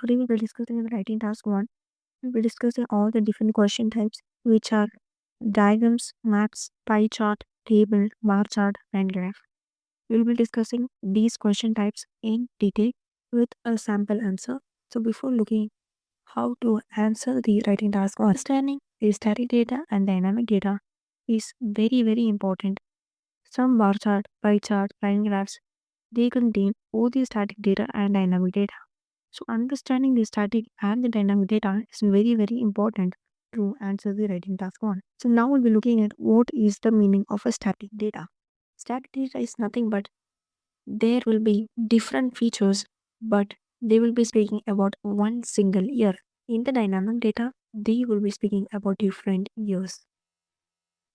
Today we will be discussing in the writing task 1. We will be discussing all the different question types which are diagrams, maps, pie chart, table, bar chart, and graph. We will be discussing these question types in detail with a sample answer. So before looking how to answer the writing task 1, understanding the static data and dynamic data is very important. Some bar chart, pie chart, line graphs, they contain both the static data and dynamic data. So understanding the static and the dynamic data is very important to answer the writing task 1. So now we'll be looking at what is the meaning of a static data. Static data is nothing but there will be different features, but they will be speaking about one single year. In the dynamic data, they will be speaking about different years.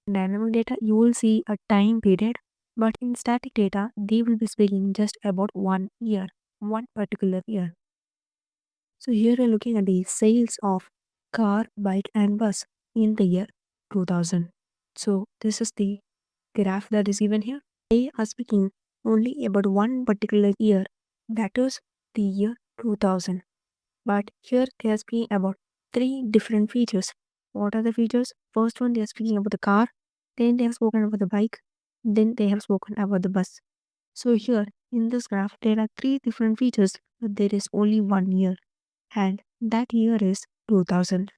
In dynamic data, you will see a time period, but in static data, they will be speaking just about 1 year, one particular year. So here we're looking at the sales of car, bike and bus in the year 2000. So this is the graph that is given here. They are speaking only about one particular year, that is the year 2000. But here they are speaking about three different features. What are the features? First one, they are speaking about the car, then they have spoken about the bike, then they have spoken about the bus. So here in this graph, there are three different features, but there is only 1 year, and that year is 2000.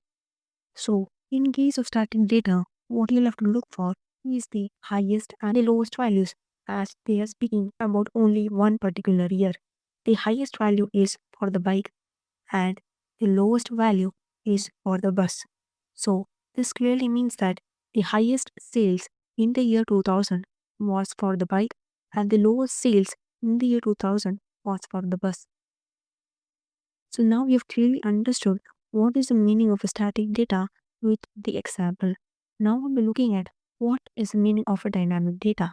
So in case of static data, what you'll have to look for is the highest and the lowest values, as they are speaking about only one particular year. The highest value is for the bike and the lowest value is for the bus. So this clearly means that the highest sales in the year 2000 was for the bike and the lowest sales in the year 2000 was for the bus. So now we have clearly understood what is the meaning of a static data with the example. Now we'll be looking at what is the meaning of a dynamic data.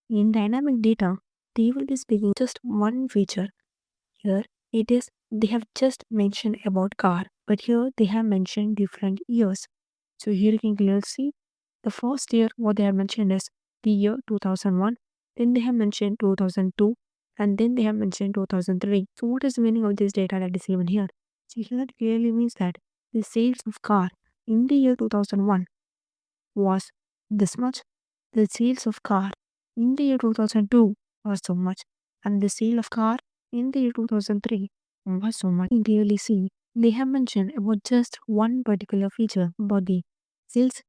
In dynamic data, they will be speaking just one feature. Here it is they have just mentioned about car, but here they have mentioned different years. So here you can clearly see the first year what they have mentioned is the year 2001, then they have mentioned 2002, and then they have mentioned 2003. So what is the meaning of this data that is given here? So here it clearly means that the sales of car in the year 2001 was this much, the sales of car in the year 2002 was so much, and the sale of car in the year 2003 was so much. You can clearly see they have mentioned about just one particular feature about the sales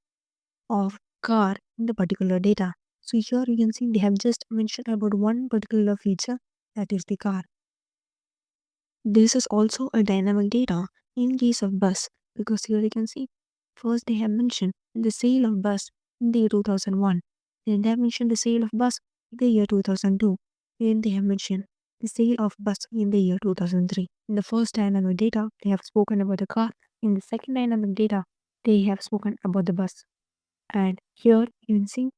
of car in the particular data. So here you can see they have just mentioned about one particular feature, that is the car. This is also a dynamic data in case of bus, because here you can see first they have mentioned the sale of bus in the year 2001, then they have mentioned the sale of bus in the year 2002, then they have mentioned the sale of bus in the year 2003. In the first dynamic data, they have spoken about the car. In the second dynamic data, they have spoken about the bus. And here you can see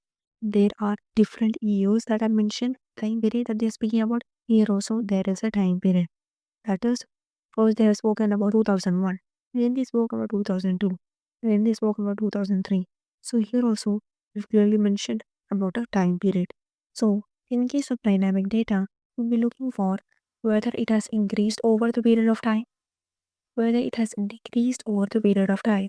there are different years that are mentioned, time period that they are speaking about. Here also there is a time period. That is, first they have spoken about 2001, then they spoke about 2002, then they spoke about 2003. So here also we've clearly mentioned about a time period. So in case of dynamic data, we'll be looking for whether it has increased over the period of time, whether it has decreased over the period of time,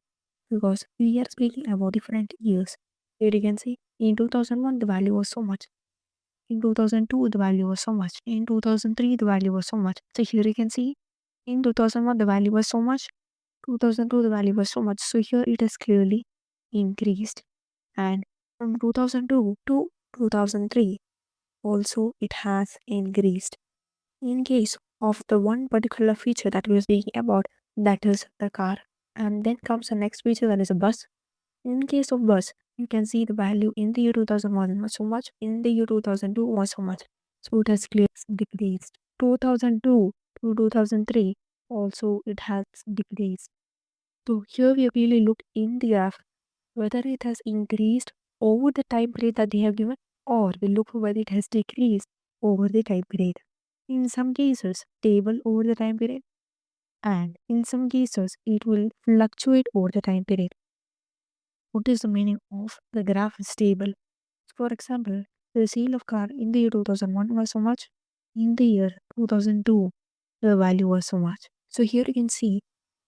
because we are speaking about different years. Here you can see in 2001 the value was so much, in 2002 the value was so much, in 2003 the value was so much. So here you can see in 2001 the value was so much, 2002 the value was so much. So here it has clearly increased, and from 2002 to 2003 also it has increased. In case of the one particular feature that we are speaking about, that is the car, and then comes the next feature, that is a bus. In case of bus, you can see the value in the year 2001 was so much, in the year 2002 was so much. So it has clearly decreased. 2002 to 2003 also it has decreased. So here we really look in the graph whether it has increased over the time period that they have given, or we look for whether it has decreased over the time period. In some cases, stable over the time period, and in some cases, it will fluctuate over the time period. What is the meaning of the graph is stable? For example, the sale of car in the year 2001 was so much, in the year 2002, the value was so much. So here you can see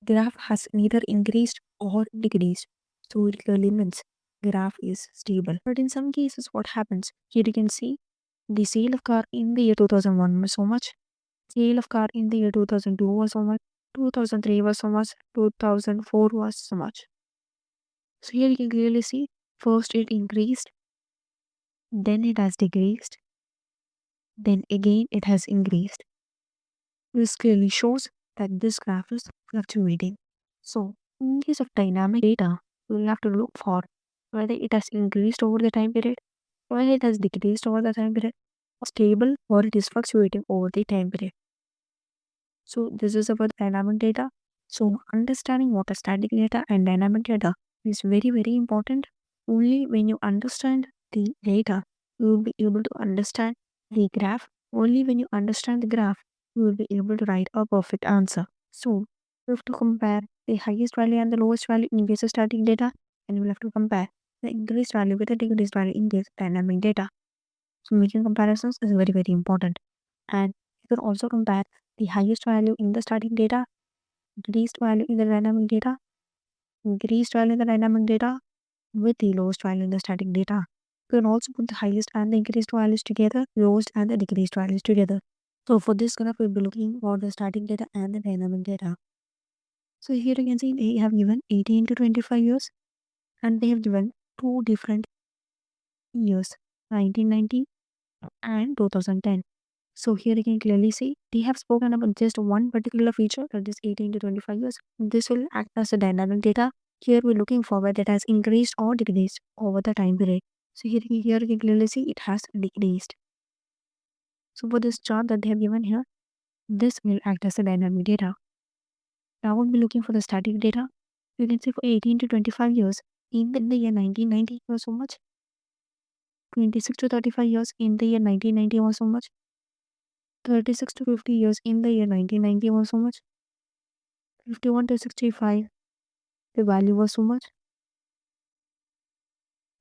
graph has neither increased or decreased. So it clearly means graph is stable. But in some cases, what happens? Here you can see the sale of car in the year 2001 was so much. Sale of car in the year 2002 was so much. 2003 was so much. 2004 was so much. So here you can clearly see first it increased, then it has decreased, then again it has increased. This clearly shows that this graph is fluctuating. So, in case of dynamic data, we'll have to look for whether it has increased over the time period, whether it has decreased over the time period, stable, or it is fluctuating over the time period. So, this is about dynamic data. So, understanding what is static data and dynamic data is very, very important. Only when you understand the data, you will be able to understand the graph. Only when you understand the graph, you will be able to write a perfect answer. So, you have to compare the highest value and the lowest value in case of static data, and you will have to compare the increased value with the decreased value in case of dynamic data. So, making comparisons is very, very important. And you can also compare the highest value in the static data, decreased value in the dynamic data, increased value in the dynamic data with the lowest value in the static data. You can also put the highest and the increased values together, lowest and the decreased values together. So for this graph, we'll be looking for the static data and the dynamic data. So here you can see they have given 18 to 25 years and they have given two different years, 1990 and 2010. So here you can clearly see they have spoken about just one particular feature, that is 18 to 25 years. This will act as a dynamic data. Here we're looking for whether it has increased or decreased over the time period. So here you can clearly see it has decreased. So for this chart that they have given here, this will act as a dynamic data. Now we'll be looking for the static data. You can see for 18 to 25 years in the year 1990 was so much. 26 to 35 years in the year 1990 was so much. 36 to 50 years in the year 1990 was so much. 51 to 65, the value was so much.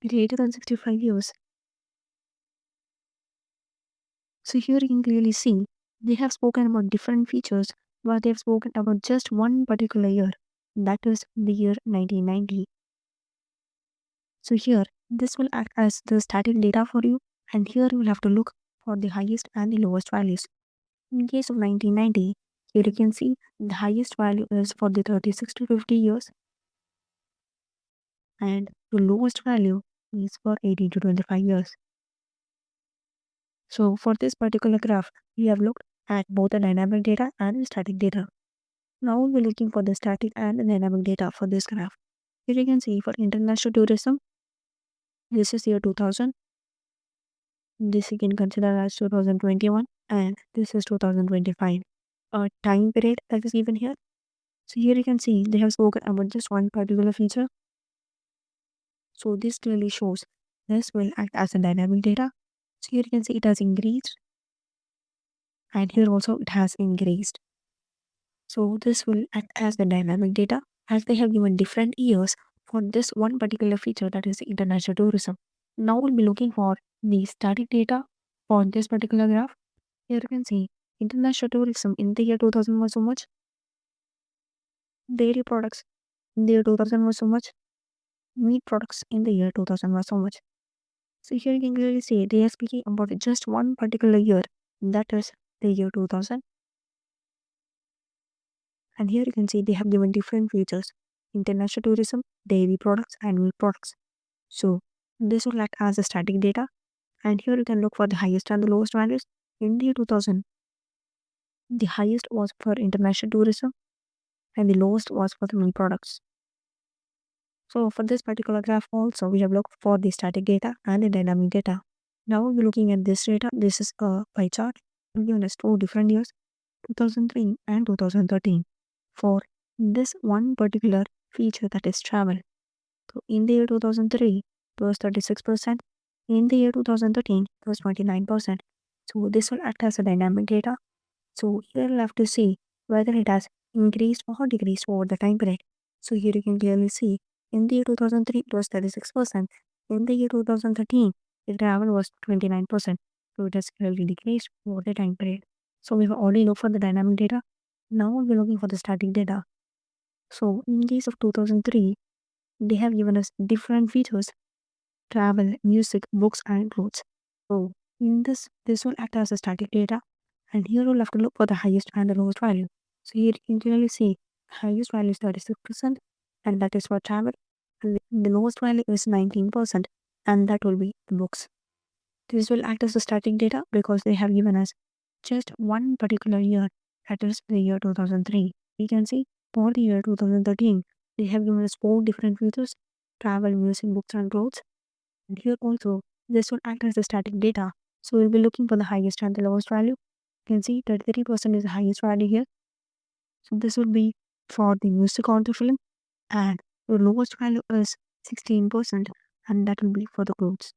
Greater than 65 years. So here you can clearly see they have spoken about different features, but they have spoken about just one particular year, that is the year 1990. So here this will act as the static data for you, and here you will have to look for the highest and the lowest values. In case of 1990, here you can see the highest value is for the 36 to 50 years, and the lowest value is for 18 to 25 years. So for this particular graph, we have looked at both the dynamic data and the static data. Now we're looking for the static and the dynamic data for this graph. Here you can see for international tourism, this is year 2000. This you can consider as 2021, and this is 2025. A time period that is given here. So here you can see they have spoken about just one particular feature. So this clearly shows this will act as a dynamic data. So here you can see it has increased, and here also it has increased. So this will act as the dynamic data as they have given different years for this one particular feature, that is international tourism. Now we'll be looking for the static data for this particular graph. Here you can see international tourism in the year 2000 was so much. Dairy products in the year 2000 was so much. Meat products in the year 2000 was so much. So here you can clearly see they are speaking about just one particular year, that is the year 2000. And here you can see they have given different features: international tourism, dairy products, and meat products. So this will act as a static data. And here you can look for the highest and the lowest values. In the year 2000, the highest was for international tourism and the lowest was for the meat products. So for this particular graph also, we have looked for the static data and the dynamic data. Now we're looking at this data. This is a pie chart given us two different years, 2003 and 2013, for this one particular feature, that is travel. So in the year 2003, it was 36%. In the year 2013, it was 29%. So this will act as a dynamic data. So here we'll have to see whether it has increased or decreased over the time period. So here you can clearly see in the year 2003, it was 36%. In the year 2013, the travel was 29%. So it has clearly decreased over the time period. So we've already looked for the dynamic data. Now we're looking for the static data. So in case of 2003, they have given us different features: travel, music, books, and clothes. So in this will act as a static data, and here we'll have to look for the highest and the lowest value. So here you can clearly see highest value is 36%, and that is for travel, and the lowest value is 19%, and that will be the books. This will act as a static data because they have given us just one particular year, that is the year 2003. We can see for the year 2013, they have given us four different features: travel, music, books, and clothes. And here also, this will act as the static data. So we'll be looking for the highest and the lowest value. You can see 33% is the highest value here. So this will be for the music on the film, and the lowest value is 16%, and that will be for the clothes.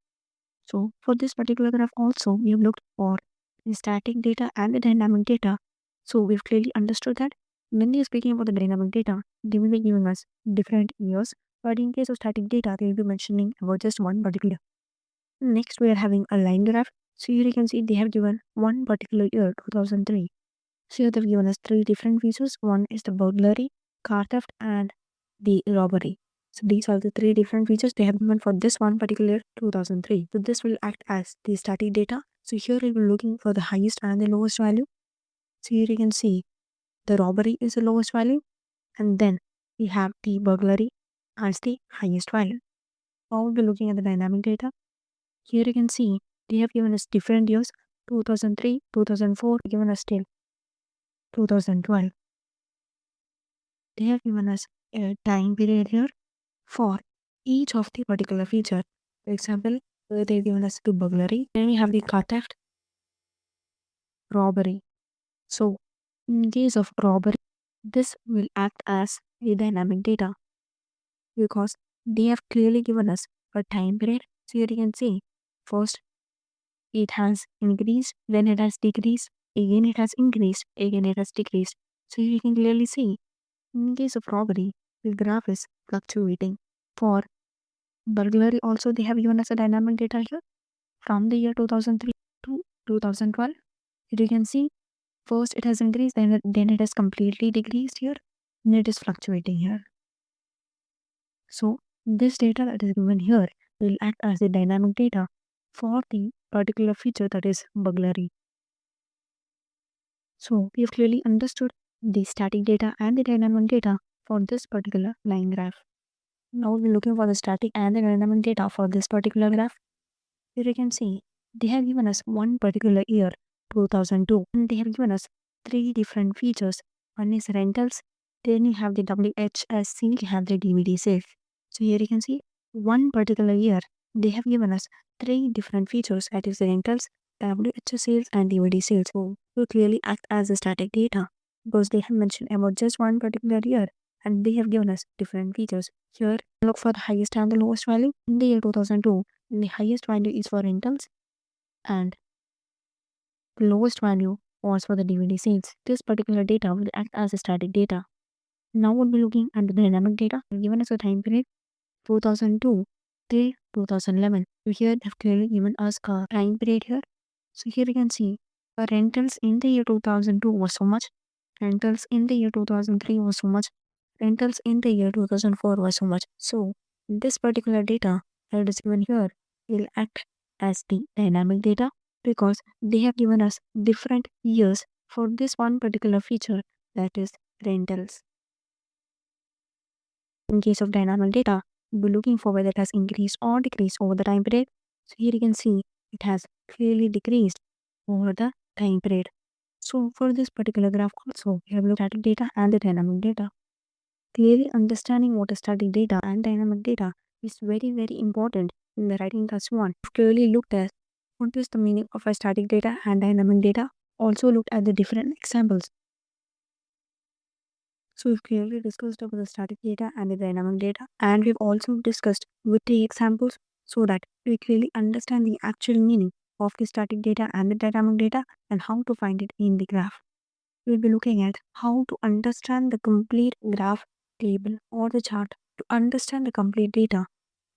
So for this particular graph also, we have looked for the static data and the dynamic data. So we've clearly understood that when they are speaking about the dynamic data, they will be giving us different years. But in case of static data, they will be mentioning about just one particular. Next, we are having a line graph. So here you can see they have given one particular year, 2003. So here they've given us three different features. One is the burglary, car theft, and the robbery. So these are the three different features they have given for this one particular year, 2003. So this will act as the static data. So here we will be looking for the highest and the lowest value. So here you can see the robbery is the lowest value, and then we have the burglary as the highest value. Now we'll be looking at the dynamic data. Here you can see they have given us different years: 2003, 2004, given us till 2012. They have given us a time period here for each of the particular feature. For example, they've given us the burglary, then we have the car theft, robbery. So in case of robbery, this will act as a dynamic data because they have clearly given us a time period. So here you can see first it has increased, then it has decreased, again it has increased, again it has decreased. So you can clearly see in case of robbery, the graph is fluctuating. For burglary also, they have given us a dynamic data here from the year 2003 to 2012. Here you can see first it has increased, then it has completely decreased here, and it is fluctuating here. So this data that is given here will act as the dynamic data for the particular feature, that is burglary. So we have clearly understood the static data and the dynamic data for this particular line graph. Now we're looking for the static and the dynamic data for this particular graph. Here you can see they have given us one particular year, 2002, and they have given us three different features. One is rentals, then you have the WHSC, you have the DVD sales. So here you can see one particular year, they have given us three different features, that is the rentals, WHS sales, and DVD sales. So will clearly act as a static data because they have mentioned about just one particular year, and they have given us different features. Here, look for the highest and the lowest value. In the year 2002, the highest value is for rentals, and the lowest value was for the DVD sales. This particular data will act as a static data. Now we'll be looking at the dynamic data given us a time period 2002 till 2011. So here they have clearly given us a time period here. So here you can see the rentals in the year 2002 was so much, rentals in the year 2003 was so much, rentals in the year 2004 was so much. So this particular data that is given here will act as the dynamic data because they have given us different years for this one particular feature, that is rentals. In case of dynamic data, we're looking for whether it has increased or decreased over the time period. So here you can see it has clearly decreased over the time period. So for this particular graph also, we have looked at static data and the dynamic data. Clearly understanding what is static data and dynamic data is very important in the writing Task1. We've clearly looked at what is the meaning of a static data and dynamic data. Also looked at the different examples. So we've clearly discussed about the static data and the dynamic data, and we've also discussed with the examples so that we clearly understand the actual meaning of the static data and the dynamic data and how to find it in the graph. We'll be looking at how to understand the complete graph, table, or the chart to understand the complete data.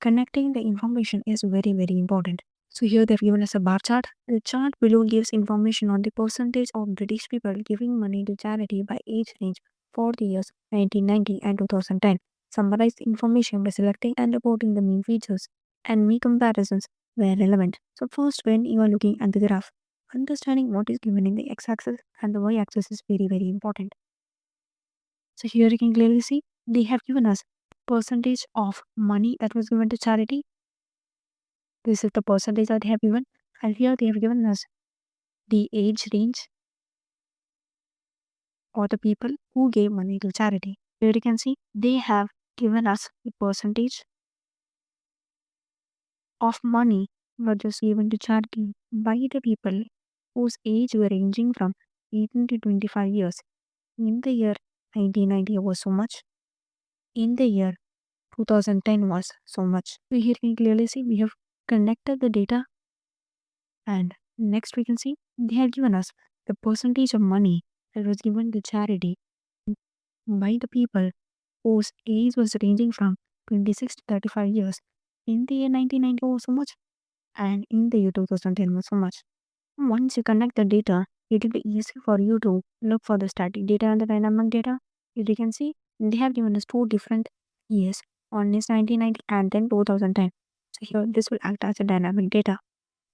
Connecting the information is very important. So here they've given us a bar chart. The chart below gives information on the percentage of British people giving money to charity by age range for the years 1990 and 2010. Summarize the information by selecting and reporting the main features and make comparisons where relevant. So first, when you are looking at the graph, understanding what is given in the x-axis and the y-axis is very important. So here you can clearly see they have given us percentage of money that was given to charity. This is the percentage that they have given, and here they have given us the age range or the people who gave money to charity. Here you can see they have given us the percentage of money that was given to charity by the people whose age were ranging from 18 to 25 years. In the year 1990 was so much. In the year 2010 was so much. So here you can clearly see we have connected the data, and next we can see they have given us the percentage of money that was given to charity by the people whose age was ranging from 26 to 35 years. In the year 1990 was so much, and in the year 2010 was so much. Once you connect the data, it will be easy for you to look for the static data and the dynamic data. As you can see, they have given us two different years. One is 1990 and then 2010. So here this will act as a dynamic data.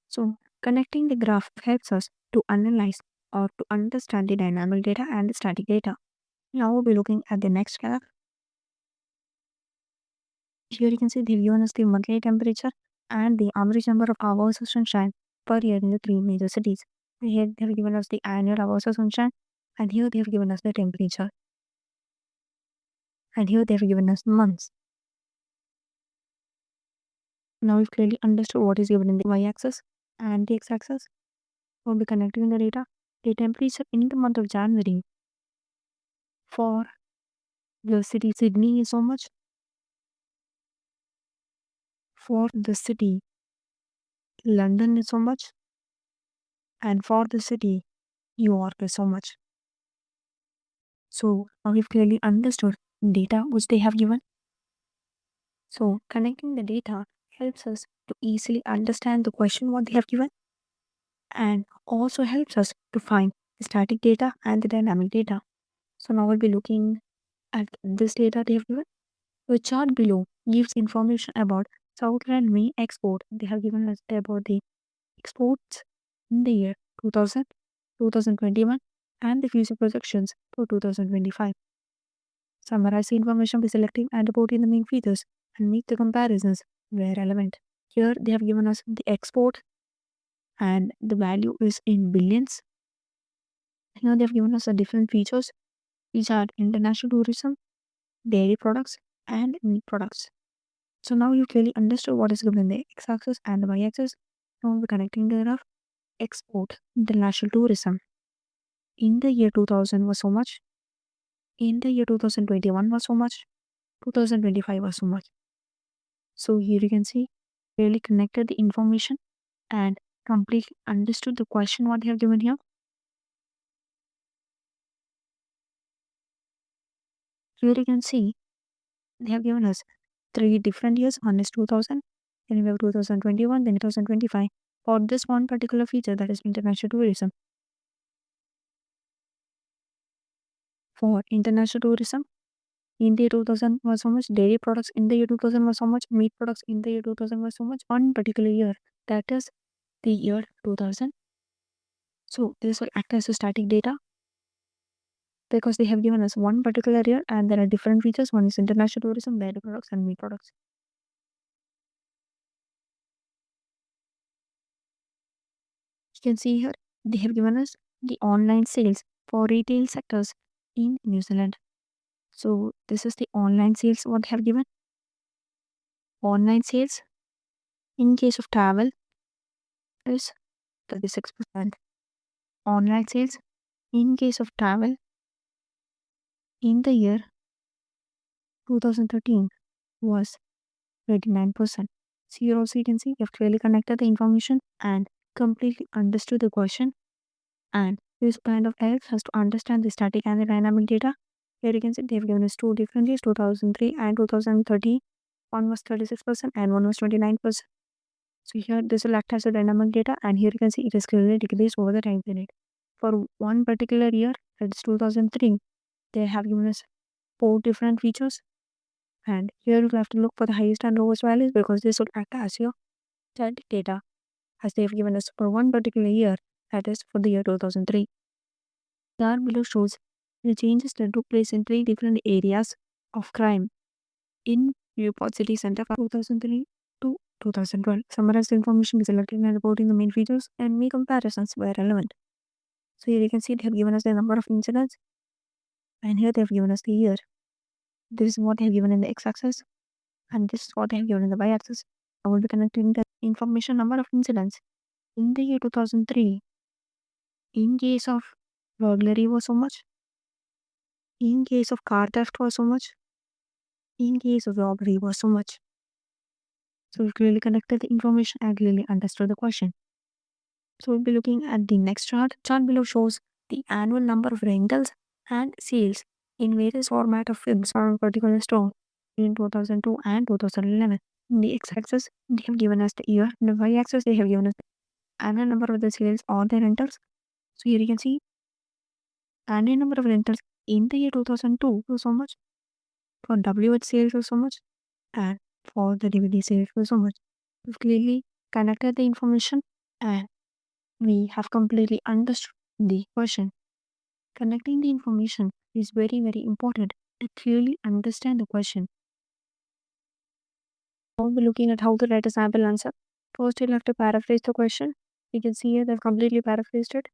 So connecting the graph helps us to analyze or to understand the dynamic data and the static data. Now we'll be looking at the next graph. Here you can see they've given us the monthly temperature and the average number of hours of sunshine per year in the three major cities. Here they have given us the annual hours of sunshine, and here they have given us the temperature, and here they have given us months. Now we've clearly understood what is given in the y-axis and the x-axis. We'll be connecting the data. The temperature in the month of January for the city Sydney is so much. For the city London is so much, and for the city New York is so much. So now we've clearly understood data which they have given. So connecting the data helps us to easily understand the question what they have given, and also helps us to find the static data and the dynamic data. So now we'll be looking at this data they have given. The chart below gives information about Southland May export. They have given us about the exports in the year 2000, 2021, and the future projections for 2025. Summarize the information by selecting and reporting the main features and make the comparisons where relevant. Here they have given us the export and the value is in billions. Here they have given us the different features which are international tourism, dairy products, and meat products. So now you clearly understood what is given in the x-axis and the y-axis. Now we're connecting the graph. Export, international tourism. In the year 2000 was so much. In the year 2021 was so much. 2025 was so much. So here you can see clearly connected the information and completely understood the question what they have given here. Here you can see they have given us three different years. One is 2000, then we have 2021, then 2025 for this one particular feature, that is international tourism. For international tourism, in the year 2000 was so much, dairy products in the year 2000 was so much, meat products in the year 2000 was so much, one particular year, that is the year 2000. So this will act as a static data because they have given us one particular year and there are different features. One is international tourism, dairy products, and meat products. You can see here they have given us the online sales for retail sectors in New Zealand. So this is the online sales what they have given. Online sales in case of travel is 36%. Online sales in case of travel in the year 2013 was 39%. So here also you can see we have clearly connected the information and completely understood the question, and this kind of helps us to understand the static and the dynamic data. Here you can see they have given us two different years, 2003 and 2013. One was 36% and one was 29%. So here this will act as a dynamic data, and here you can see it is clearly decreased over the time period. For one particular year, that is 2003, they have given us 4 different features, and here you'll have to look for the highest and lowest values because this will act as your static data as they have given us for one particular year, that is for the year 2003. The chart below shows the changes that took place in 3 different areas of crime in Newport City Center from 2003 to 2012. Summarize the information be selected and reporting the main features and make comparisons where relevant. So here you can see they have given us the number of incidents, and here they have given us the year. This is what they have given in the x-axis, and this is what they have given in the y-axis. I will be connecting the information number of incidents in the year 2003. In case of burglary was so much. In case of car theft was so much. In case of robbery was so much. So we clearly connected the information and clearly understood the question. So we'll be looking at the next chart. Chart below shows the annual number of rentals and sales in various format of films from a particular store in 2002 and 2011. In the x-axis, they have given us the year. In the y-axis, they have given us the annual number of the sales or the rentals. So here you can see annual number of rentals in the year 2002 was so much. For WH sales was so much. And for the DVD sales was so much. We've clearly connected the information and we have completely understood the question. Connecting the information is very, very important to clearly understand the question. Now we're looking at how to write a sample answer. First, you'll have to paraphrase the question. You can see here they've completely paraphrased it.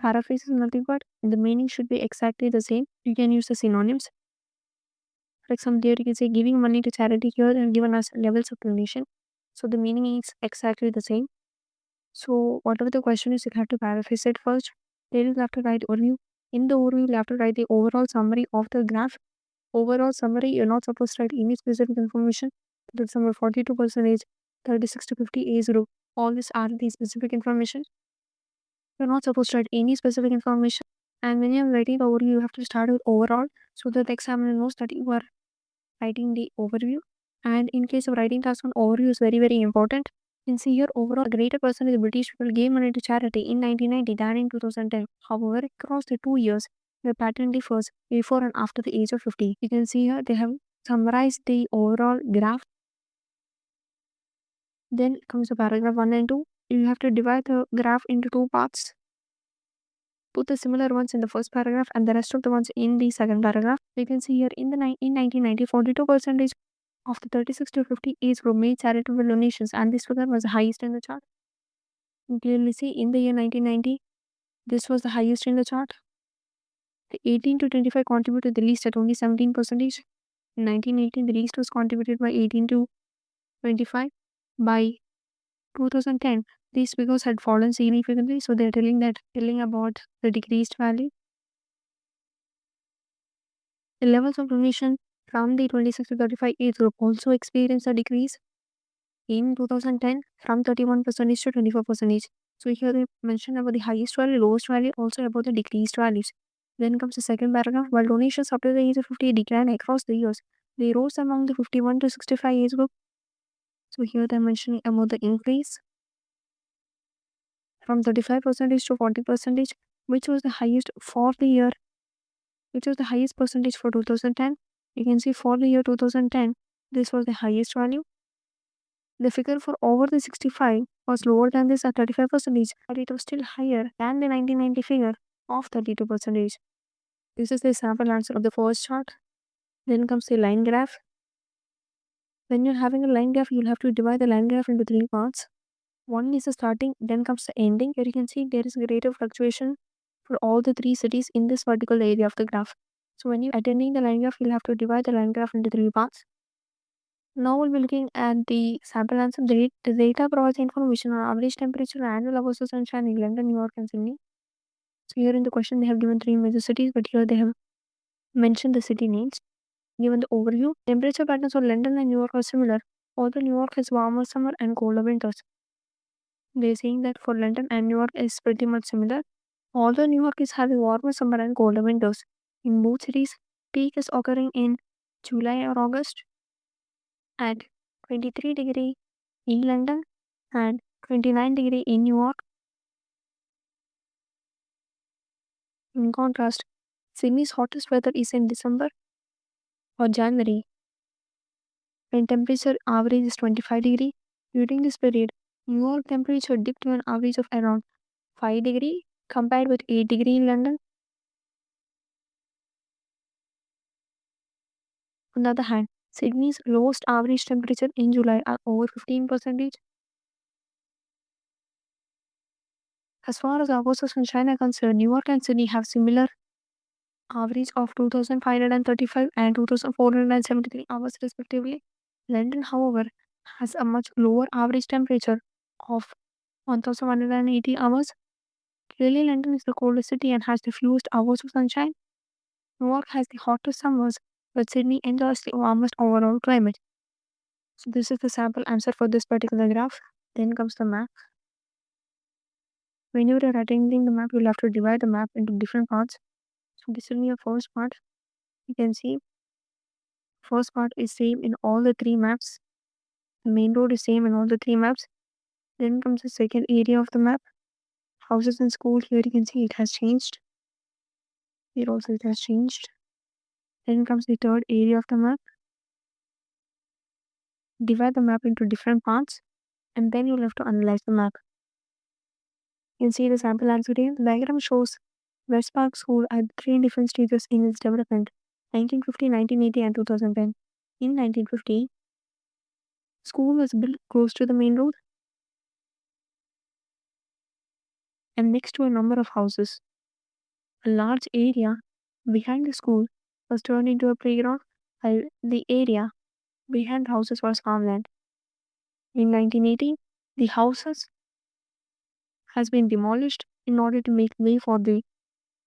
Paraphrase is nothing but the meaning should be exactly the same. You can use the synonyms. For example, here you can say giving money to charity. Here they have given us levels of donation. So the meaning is exactly the same. So whatever the question is, you have to paraphrase it first. Then you have to write overview. In the overview, you have to write the overall summary of the graph. Overall summary, you're not supposed to write any specific information. That's number 42%, 36 to 50 age group. All these are the specific information. You're not supposed to write any specific information. And when you're writing the overview, you have to start with overall so that the examiner knows that you are writing the overview. And in case of writing task one, overview is very, very important. You can see here overall a greater percentage of British people gave money to charity in 1990 than in 2010. However, across the 2 years, the pattern differs before and after the age of 50. You can see here they have summarized the overall graph. Then comes the paragraph 1 and 2. You have to divide the graph into 2 parts. Put the similar ones in the first paragraph and the rest of the ones in the second paragraph. You can see here in 1990, 42% of the 36 to 50 age group made charitable donations, and this figure was the highest in the chart. You clearly see in the year 1990, this was the highest in the chart. The 18 to 25 contributed the least at only 17%. In 1918, the least was contributed by 18 to 25. By 2010, these figures had fallen significantly, so they're telling about the decreased value. The levels of donation from the 26 to 35 age group also experienced a decrease in 2010 from 31% to 24%. So here they mention about the highest value, lowest value, also about the decreased values. Then comes the second paragraph. While donations up to the age of 50 declined across the years, they rose among the 51 to 65 age group. So here they're mentioning about the increase from 35% to 40%, which was the highest for the year, which was the highest percentage for 2010. You can see for the year 2010, this was the highest value. The figure for over the 65 was lower than this at 35%, but it was still higher than the 1990 figure of 32%. This is the sample answer of the first chart. Then comes the line graph. When you're having a line graph, you'll have to divide the line graph into 3 parts. One is the starting, then comes the ending. Here you can see there is a rate of fluctuation for all the 3 cities in this particular area of the graph. So when you're attending the line graph, you'll have to divide the line graph into 3 parts. Now we'll be looking at the sample answer. The data provides information on average temperature and annual hours of sunshine in London, New York, and Sydney. So here in the question, they have given 3 major cities, but here they have mentioned the city names. Given the overview, temperature patterns for London and New York are similar, although New York has warmer summer and colder winters. They're saying that for London and New York is pretty much similar, although New York is having warmer summer and colder winters. In both cities, peak is occurring in July or August at 23 degree in London and 29 degrees in New York. In contrast, Sydney's hottest weather is in December or January when temperature average is 25 degrees. During this period, New York temperature dipped to an average of around 5 degrees compared with 8 degrees in London. On the other hand, Sydney's lowest average temperature in July are over 15%. As far as hours of sunshine are concerned, New York and Sydney have similar average of 2,535 and 2,473 hours respectively. London, however, has a much lower average temperature of 1,180 hours. Clearly, London is the coldest city and has the fewest hours of sunshine. New York has the hottest summers, but Sydney enjoys the warmest overall climate. So, this is the sample answer for this particular graph. Then comes the map. When you are arranging the map, you'll have to divide the map into different parts. So, this will be your first part. You can see first part is same in all the three maps. The main road is same in all the three maps. Then comes the second area of the map. Houses and school. Here you can see it has changed. Here also it has changed. Then comes the third area of the map. Divide the map into different parts and then you'll have to analyze the map. You can see the sample answer here. The diagram shows West Park School at three different stages in its development: 1950, 1980, and 2010. In 1950, school was built close to the main road and next to a number of houses. A large area behind the school was turned into a playground, while the area behind houses was farmland. In 1980, the houses has been demolished in order to make way for the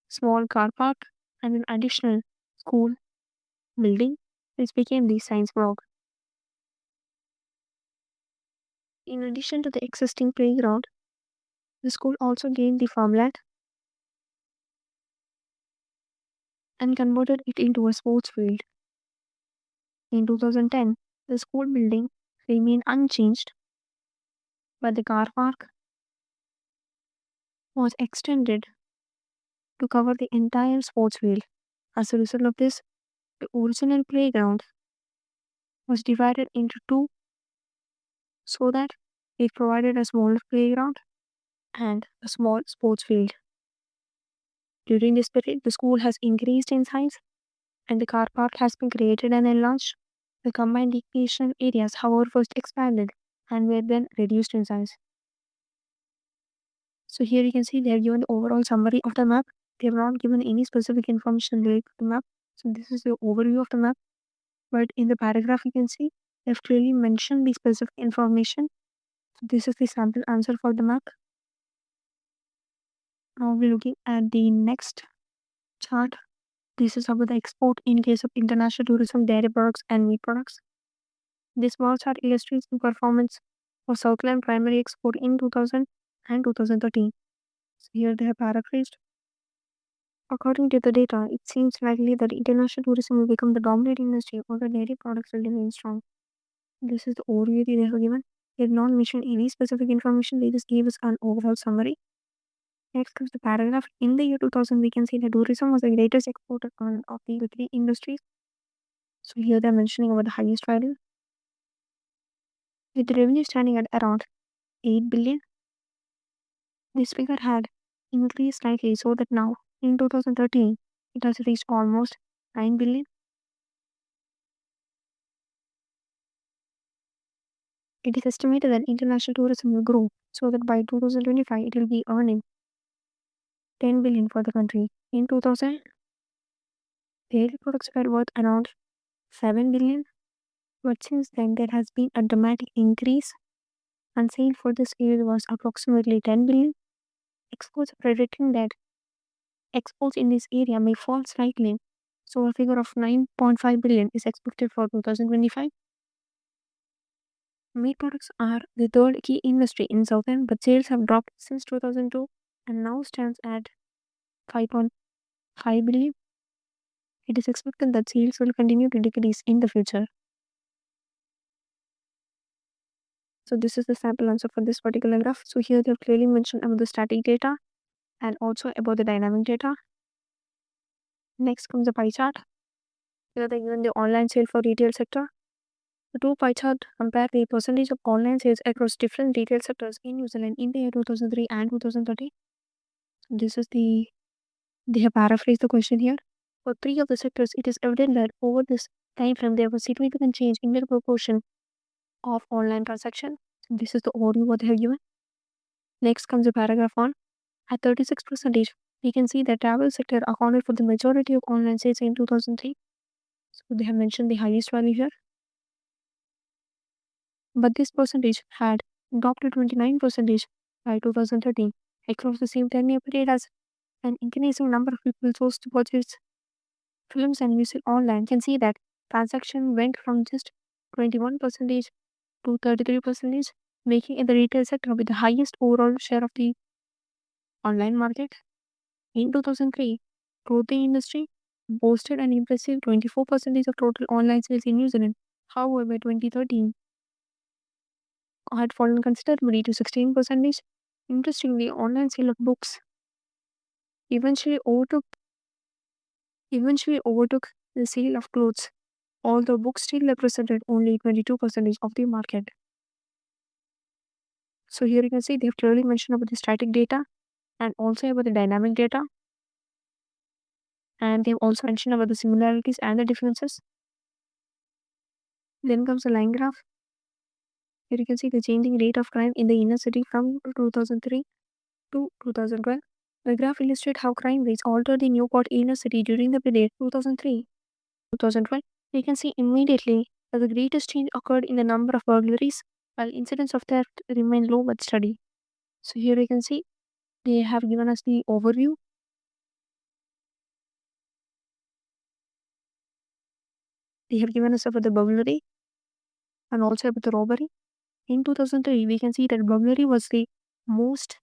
small car park and an additional school building, which became the science block. In addition to the existing playground, the school also gained the farmland and converted it into a sports field. In 2010, the school building remained unchanged, but the car park was extended to cover the entire sports field. As a result of this, the original playground was divided into two so that it provided a smaller playground and a small sports field. During this period, the school has increased in size and the car park has been created and enlarged. The combined recreational areas, however, first expanded and were then reduced in size. So here you can see they have given the overall summary of the map. They have not given any specific information related to the map. So this is the overview of the map. But in the paragraph you can see they have clearly mentioned the specific information. So this is the sample answer for the map. Now we're looking at the next chart. This is about the export in case of international tourism, dairy products and meat products. This bar chart illustrates the performance of Southland primary export in 2000 and 2013. So here they have paraphrased. According to the data, it seems likely that international tourism will become the dominant industry, although dairy products will remain strong. This is the overview they have given. They have not mentioned any specific information, they just gave us an overall summary. Next comes the paragraph. In the year 2000, we can see that tourism was the greatest exporter of the three industries. So here they're mentioning about the highest value, with the revenue standing at around 8 billion. This figure had increased slightly so that now in 2013 it has reached almost 9 billion. It is estimated that international tourism will grow so that by 2025 it will be earning 10 billion for the country. In 2000, dairy products were worth around 7 billion, but since then there has been a dramatic increase and sale for this year was approximately 10 billion. Experts are predicting that exports in this area may fall slightly, so a figure of 9.5 billion is expected for 2025. Meat products are the third key industry in Southern, but sales have dropped since 2002 and now stands at 5.5 billion. It is expected that sales will continue to decrease in the future. So this is the sample answer for this particular graph. So here they've clearly mentioned about the static data and also about the dynamic data. Next comes the pie chart. Here they given the online sale for retail sector. The two pie chart compare the percentage of online sales across different retail sectors in New Zealand in the year 2003 and 2030. This is they have paraphrased the question here. For three of the sectors, it is evident that over this time frame there was significant change in the proportion of online transaction. This is the overview what they have given. Next comes the paragraph on. At 36%, we can see that travel sector accounted for the majority of online sales in 2003. So they have mentioned the highest value here. But this percentage had dropped to 29% by 2013. Across the same 10-year period, as an increasing number of people chose to purchase films and music online, can see that transaction went from just 21% to 33%, making it the retail sector with the highest overall share of the online market. In 2003, clothing industry boasted an impressive 24% of total online sales in New Zealand. However, by 2013, had fallen considerably to 16%. Interestingly, online sale of books eventually overtook the sale of clothes, although books still represented only 22% of the market. So here you can see they have clearly mentioned about the static data and also about the dynamic data. And they've also mentioned about the similarities and the differences. Then comes the line graph. Here you can see the changing rate of crime in the inner city from 2003 to 2012. The graph illustrates how crime rates altered in Newport inner city during the period 2003 to 2012. We can see immediately that the greatest change occurred in the number of burglaries, while incidents of theft remain low but steady. So here you can see they have given us the overview. They have given us about the burglary and also about the robbery. In 2003, we can see that burglary was the most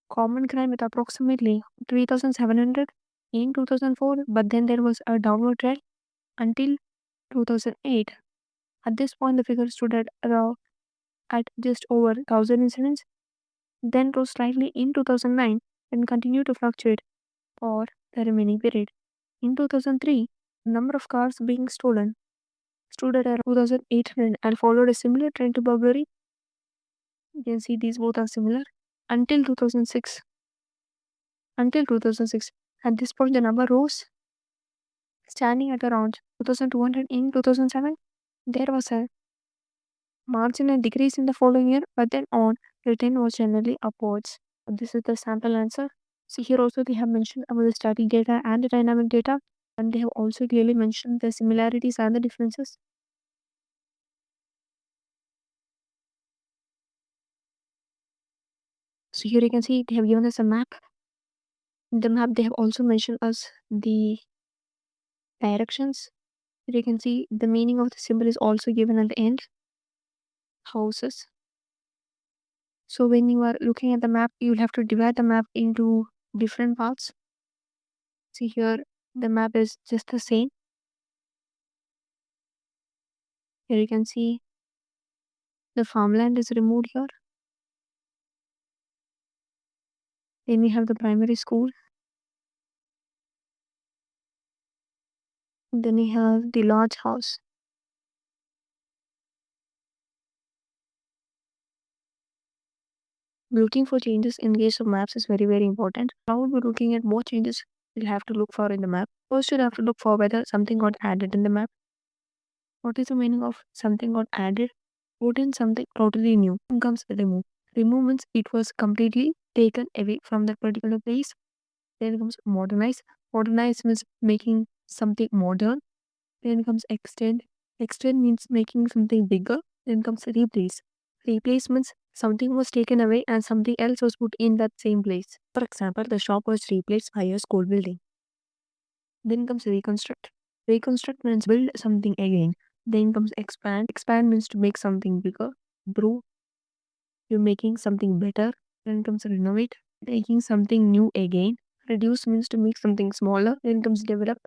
common crime with approximately 3,700 in 2004, but then there was a downward trend until 2008. At this point, the figure stood at just over 1,000 incidents, then rose slightly in 2009 and continued to fluctuate for the remaining period. In 2003, the number of cars being stolen stood at around 2,800 and followed a similar trend to burglary. You can see these both are similar until 2006. At this point, the number rose, standing at around 2,200 in 2007. There was a marginal decrease in the following year, but then on, the trend was generally upwards. This is the sample answer. See here also they have mentioned about the static data and the dynamic data, and they have also clearly mentioned the similarities and the differences. So here you can see they have given us a map. In the map, they have also mentioned us the directions. Here you can see the meaning of the symbol is also given at the end. Houses. So when you are looking at the map, you'll have to divide the map into different parts. See here, the map is just the same. Here you can see the farmland is removed here. Then we have the primary school. Then we have the large house. Looking for changes in case of maps is very, very important. Now we'll be looking at what changes we'll have to look for in the map. First, you'll have to look for whether something got added in the map. What is the meaning of something got added? Put in something totally new. Then comes remove. Remove means it was completely taken away from that particular place. Then comes modernize. Modernize means making something modern. Then comes extend. Extend means making something bigger. Then comes replace. Replace means something was taken away and something else was put in that same place. For example, the shop was replaced by a school building. Then comes reconstruct. Reconstruct means build something again. Then comes expand. Expand means to make something bigger. Improve. You're making something better. Then comes renovate. Making something new again. Reduce means to make something smaller. Then comes develop.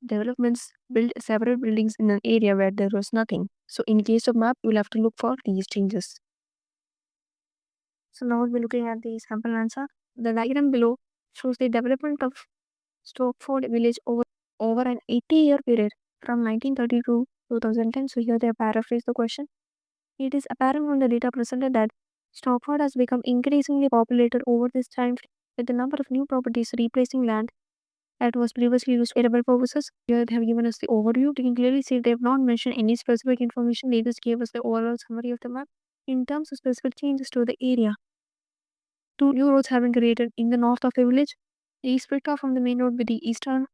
Develop means build several buildings in an area where there was nothing. So in case of map, you'll have to look for these changes. So now we're looking at the sample answer. The diagram below shows the development of Stockford village over an 80-year period from 1932 to 2010. So here they paraphrase the question. It is apparent from the data presented that Stockford has become increasingly populated over this time, with the number of new properties replacing land that was previously used for arable purposes. Here they have given us the overview. You can clearly see they have not mentioned any specific information. They just gave us the overall summary of the map. In terms of specific changes to the area, two new roads have been created in the north of the village. They split off from the main road with the eastern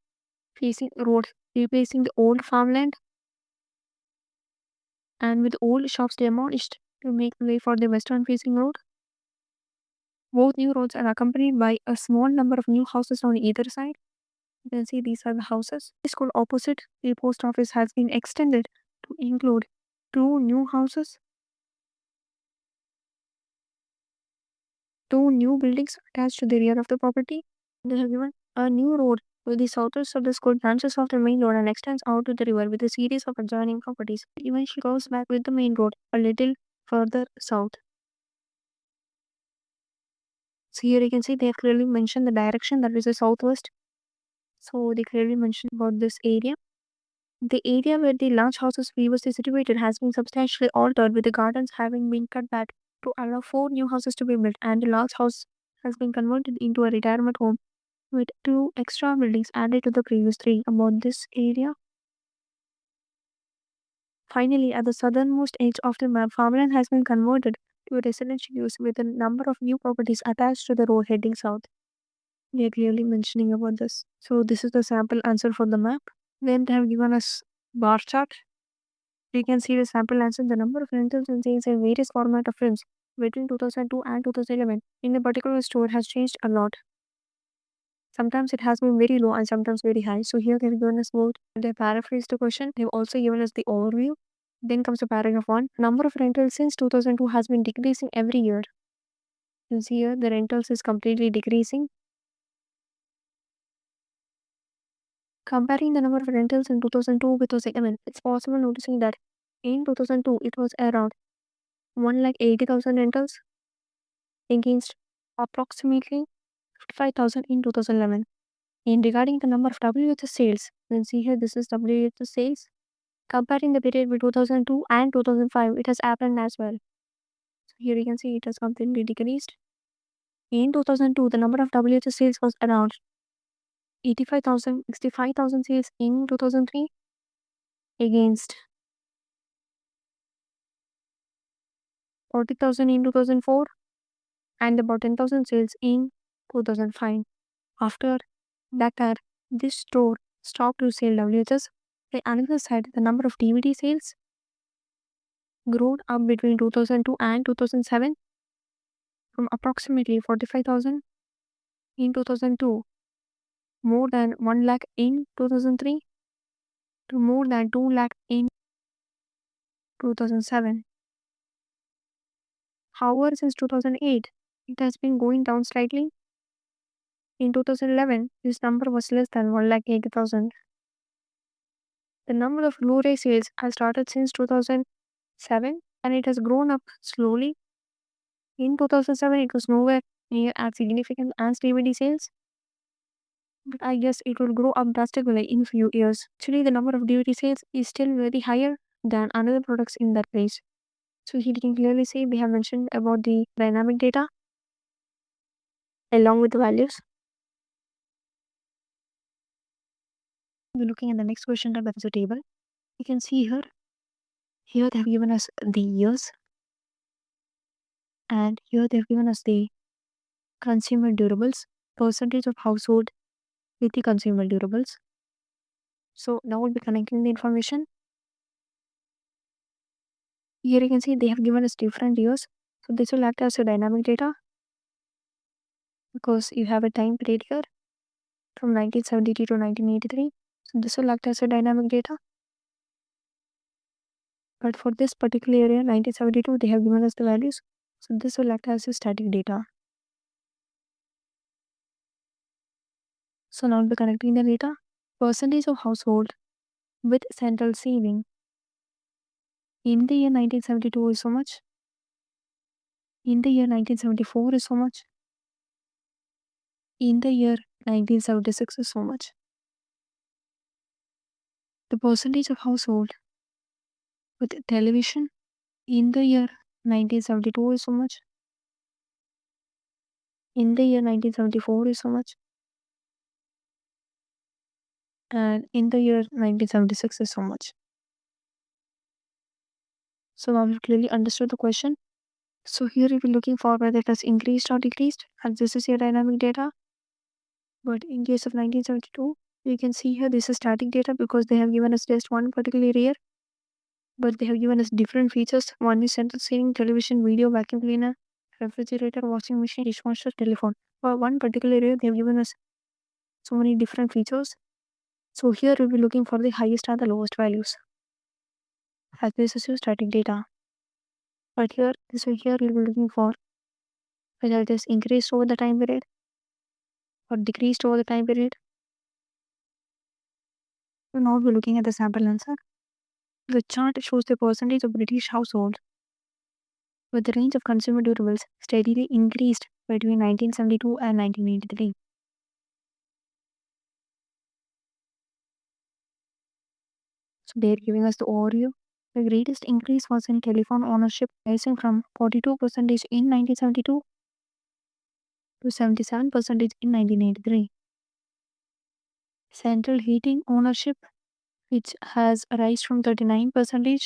facing road, replacing the old farmland and with old shops demolished to make way for the western facing road. Both new roads are accompanied by a small number of new houses on either side. You can see these are the houses. The school opposite the post office has been extended to include two new houses, two new buildings attached to the rear of the property. They have given a new road to the southwest of the school branches off the main road and extends out to the river with a series of adjoining properties. It eventually goes back with the main road a little further south. So here you can see they have clearly mentioned the direction, that is the southwest. So they clearly mentioned about this area. The area where the large houses previously situated has been substantially altered, with the gardens having been cut back to allow four new houses to be built, and the large house has been converted into a retirement home with two extra buildings added to the previous three. About this area. Finally, at the southernmost edge of the map, farmland has been converted to a residential use with a number of new properties attached to the road heading south. They are clearly mentioning about this. So this is the sample answer for the map. Then they have given us bar chart. We can see the sample answer. The number of rentals and sales in various format of films between 2002 and 2011 in a particular store has changed a lot. Sometimes it has been very low and sometimes very high. So here they've given us both. They paraphrase the question. They've also given us the overview. Then comes the paragraph 1. Number of rentals since 2002 has been decreasing every year. You see here the rentals is completely decreasing. Comparing the number of rentals in 2002 with 2011, it's possible noticing that in 2002 it was around 1,80,000 rentals against approximately 55,000 in 2011. And regarding the number of WHS sales, you can see here this is WHS sales. Comparing the period with 2002 and 2005, it has happened as well. So here you can see it has completely decreased. In 2002, the number of WHS sales was around 85,000, 65,000 sales in 2003 against 40,000 in 2004 and about 10,000 sales in 2005. After that year, this store stopped to sell WHS. On the other side, the number of DVD sales grew up between 2002 and 2007 from approximately 45,000 in 2002, more than 1 lakh in 2003 to more than 2 lakh in 2007. However, since 2008, it has been going down slightly. In 2011, this number was less than 1,80,000. The number of Blu-ray sales has started since 2007 and it has grown up slowly. In 2007, it was nowhere near as significant as DVD sales, but I guess it will grow up drastically in few years. Actually, the number of DVD sales is still very higher than other products in that place. So here you can clearly see we have mentioned about the dynamic data along with the values. We're looking at the next question that is a table. You can see here they have given us the years and here they have given us the consumer durables, percentage of household with the consumer durables. So now we'll be connecting the information. Here you can see they have given us different years. So this will act as a dynamic data because you have a time period here from 1973 to 1983. So this will act as a dynamic data. But for this particular area, 1972, they have given us the values. So this will act as a static data. So now we'll be connecting the data. Percentage of household with central saving in the year 1972 is so much. In the year 1974 is so much. In the year 1976 is so much. The percentage of household with television in the year 1972 is so much. In the year 1974 is so much. And in the year 1976 is so much. So now we've clearly understood the question. So here you'll be looking for whether it has increased or decreased, and this is your dynamic data. But in case of 1972, you can see here this is static data because they have given us just one particular year, but they have given us different features. One is central ceiling, television, video, vacuum cleaner, refrigerator, washing machine, dishwasher, telephone. For one particular year, they have given us so many different features. So here we'll be looking for the highest and the lowest values, as this is your static data. But here, here we'll be looking for whether it is increased over the time period or decreased over the time period. So now we're looking at the sample answer. The chart shows the percentage of British households with the range of consumer durables steadily increased between 1972 and 1983. So they're giving us the overview. The greatest increase was in telephone ownership, rising from 42% in 1972 to 77% in 1983. Central heating ownership, which has risen from 39%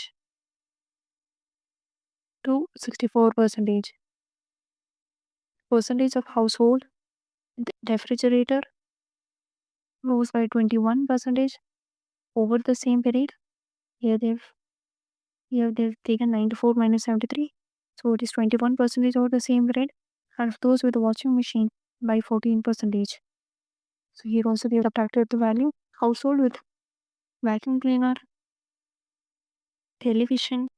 to 64%. Percentage of household with refrigerator rose by 21% over the same period. Here they've taken 94 minus 73, so it is 21% over the same period, and of those with a washing machine by 14%. So here also they have subtracted the value. Household with vacuum cleaner, television,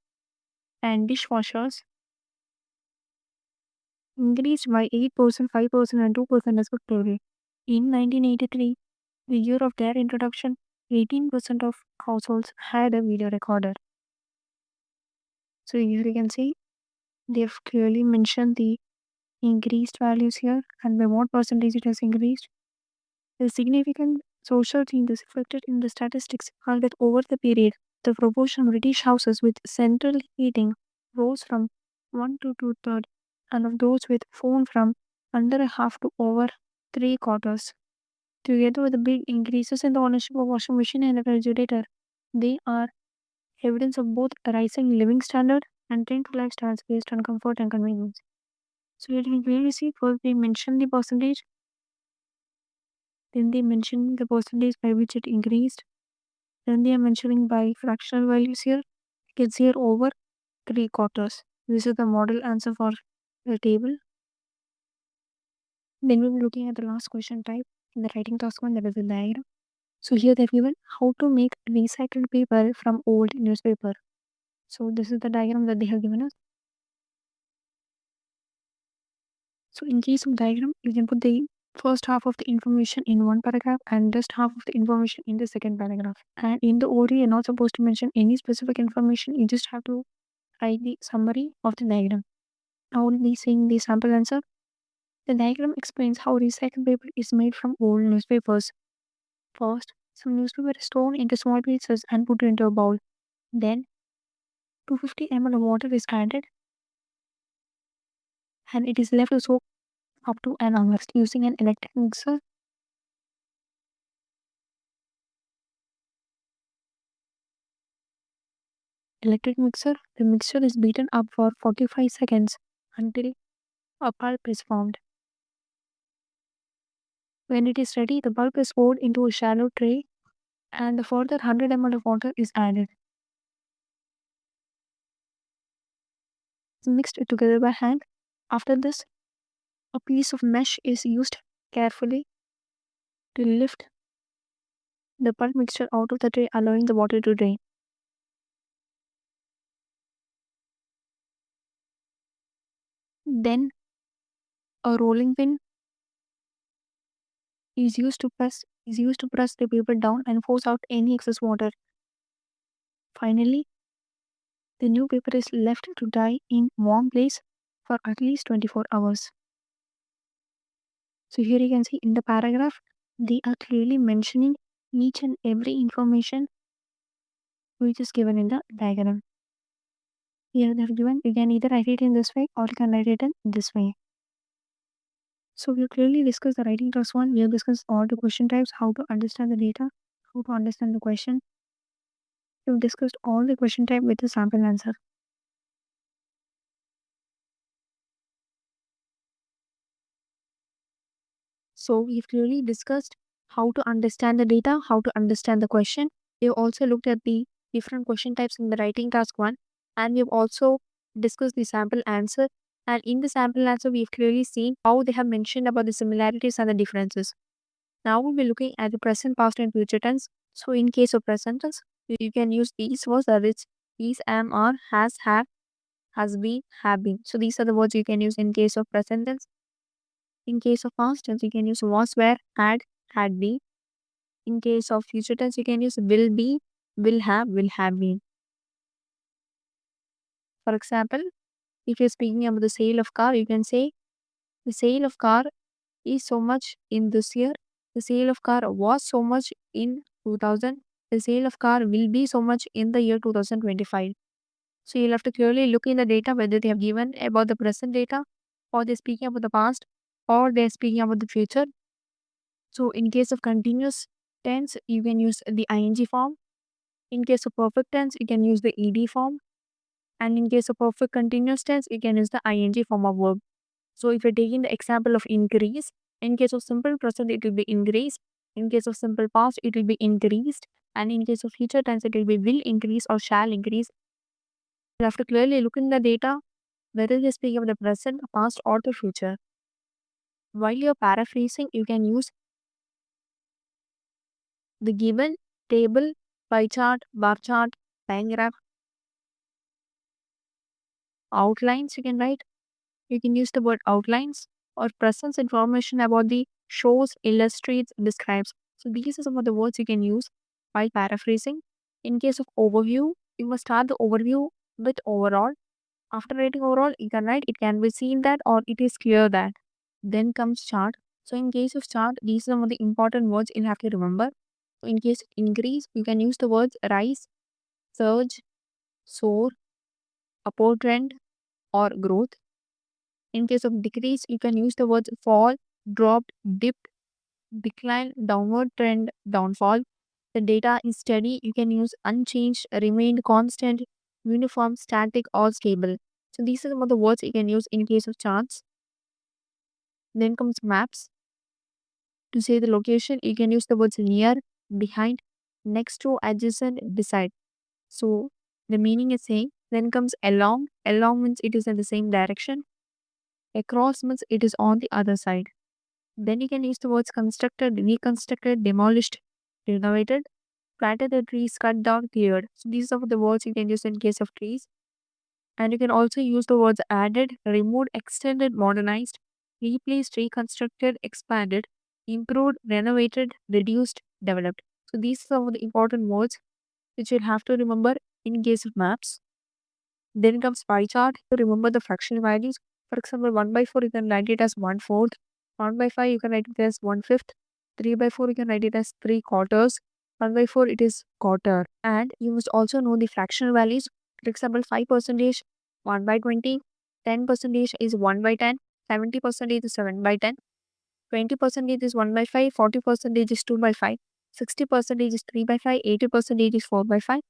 and dishwashers increased by 8%, 5%, and 2% respectively. In 1983, the year of their introduction, 18% of households had a video recorder. So here you can see they've clearly mentioned the increased values here and by what percentage it has increased. The significant social changes reflected in the statistics are that over the period, the proportion of British houses with central heating rose from 1 to 2/3, and of those with phone from under a half to over 3/4. Together with the big increases in the ownership of washing machine and refrigerator, they are evidence of both a rising living standard and trend to lifestyles based on comfort and convenience. So here you can clearly see first they mention the percentage, then they mention the percentage by which it increased, then they are mentioning by fractional values here. You can see here over 3/4. This is the model answer for the table. Then we'll be looking at the last question type in the writing task 1, that is the diagram. So here they've given how to make recycled paper from old newspaper. So this is the diagram that they have given us. So in case of diagram, you can put the first half of the information in one paragraph and just half of the information in the second paragraph. And in the OD, you're not supposed to mention any specific information. You just have to write the summary of the diagram. Now we'll be seeing the sample answer. The diagram explains how recycled paper is made from old newspapers. First, some newspaper is torn into small pieces and put into a bowl. Then, 250 ml of water is added and it is left to soak up to an hour using an electric mixer. The mixture is beaten up for 45 seconds until a pulp is formed. When it is ready, the pulp is poured into a shallow tray and the further 100 ml of water is added. It's mixed together by hand. After this, a piece of mesh is used carefully to lift the pulp mixture out of the tray, allowing the water to drain. Then, a rolling pin is used to press the paper down and force out any excess water. Finally, the new paper is left to dry in warm place for at least 24 hours. So here you can see in the paragraph, they are clearly mentioning each and every information which is given in the diagram. Here they have given, you can either write it in this way or you can write it in this way. So we clearly discussed the writing task 1. We have discussed all the question types, how to understand the data, how to understand the question. We've discussed all the question type with the sample answer. So we've clearly discussed how to understand the data, how to understand the question. We've also looked at the different question types in the writing task 1, and we've also discussed the sample answer. And in the sample answer, we've clearly seen how they have mentioned about the similarities and the differences. Now we'll be looking at the present, past, and future tense. So in case of present tense, you can use these words, that is, am, are, has, have, been, have been. So these are the words you can use in case of present tense. In case of past tense, you can use was, were, had been. In case of future tense, you can use will be, will have been. For example, if you're speaking about the sale of car, you can say the sale of car is so much in this year. The sale of car was so much in 2000. The sale of car will be so much in the year 2025. So you'll have to clearly look in the data whether they have given about the present data, or they're speaking about the past, or they're speaking about the future. So in case of continuous tense, you can use the ing form. In case of perfect tense, you can use the ed form. And in case of perfect continuous tense, you can use the ing form of verb. So if you're taking the example of increase, in case of simple present, it will be increased. In case of simple past, it will be increased. And in case of future tense, it will be will increase or shall increase. You have to clearly look in the data whether they speak of the present, past, or the future. While you're paraphrasing, you can use the given, table, pie chart, bar chart, line graph, outlines you can write. You can use the word outlines or presents information about the shows, illustrates, describes. So these are some of the words you can use while paraphrasing. In case of overview, you must start the overview with overall. After writing overall, you can write it can be seen that or it is clear that. Then comes chart. So in case of chart, these are some of the important words you'll have to remember. So in case of increase, you can use the words rise, surge, soar, upward trend, or growth. In case of decrease, you can use the words fall, dropped, dipped, decline, downward trend, downfall. The data is steady, you can use unchanged, remained constant, uniform, static, or stable. So these are some of the words you can use in case of charts. Then comes maps. To say the location, you can use the words near, behind, next to, adjacent, beside. So the meaning is saying, then comes along. Along means it is in the same direction. Across means it is on the other side. Then you can use the words constructed, reconstructed, demolished, renovated, planted the trees, cut down, cleared. So these are the words you can use in case of trees. And you can also use the words added, removed, extended, modernized, replaced, reconstructed, expanded, improved, renovated, reduced, developed. So these are some of the important words which you'll have to remember in case of maps. Then comes pie chart. To remember the fraction values. For example, 1 by 4 you can write it as 1/4. 1 by 5 you can write it as 1/5. 3 by 4 you can write it as 3 quarters. 1 by 4 it is quarter. And you must also know the fractional values. For example, 5% 1 by 20. 10% is 1 by 10. 70% is 7 by 10. 20% is 1 by 5. 40% is 2 by 5. 60% is 3 by 5. 80% is 4 by 5.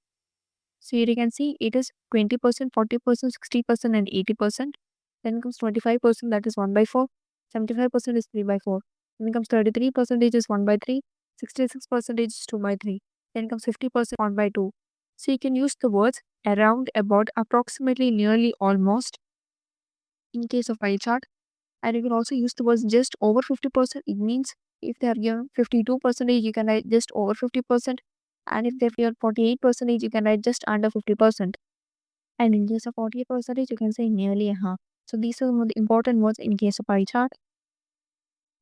So here you can see it is 20%, 40%, 60%, and 80%. Then comes 25%, that is 1 by 4. 75% is 3 by 4. Then comes 33% is 1 by 3. 66% is 2 by 3. Then comes 50% 1 by 2. So you can use the words around, about, approximately, nearly, almost in case of pie chart. And you can also use the words just over 50%. It means if they are given 52%, you can write just over 50%. And if they are 48%, you can write just under 50%. And in case of 48%, you can say nearly a half. So these are some of the important words in case of pie chart.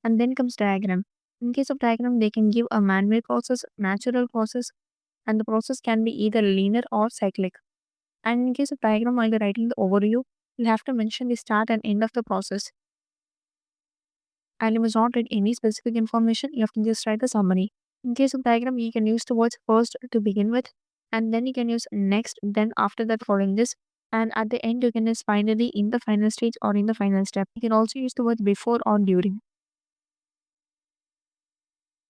And then comes diagram. In case of diagram, they can give a man-made process, natural process, and the process can be either linear or cyclic. And in case of diagram, I'll be writing the overview. You have to mention the start and end of the process. And you must not write any specific information. You have to just write the summary. In case of diagram, you can use the words first to begin with, and then you can use next, then after that following this. And at the end, you can use finally in the final stage or in the final step. You can also use the words before or during.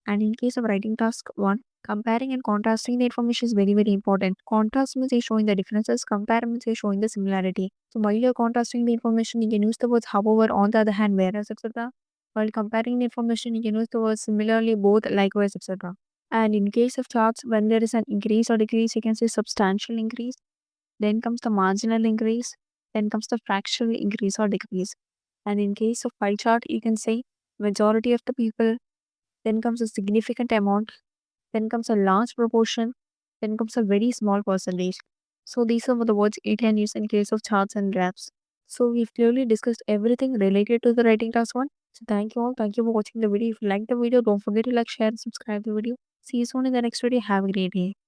And in case of writing task 1, comparing and contrasting the information is very, very important. Contrast means you're showing the differences, compare means you're showing the similarity. So while you're contrasting the information, you can use the words however, on the other hand, whereas, etc. While comparing the information, you can use the words similarly, both, likewise, etc. And in case of charts, when there is an increase or decrease, you can say substantial increase. Then comes the marginal increase. Then comes the fractional increase or decrease. And in case of pie chart, you can say majority of the people, then comes a significant amount, then comes a large proportion, then comes a very small percentage. So these are the words you can use in case of charts and graphs. So we've clearly discussed everything related to the writing task 1. So thank you all. Thank you for watching the video. If you like the video, don't forget to like, share, and subscribe the video. See you soon in the next video. Have a great day.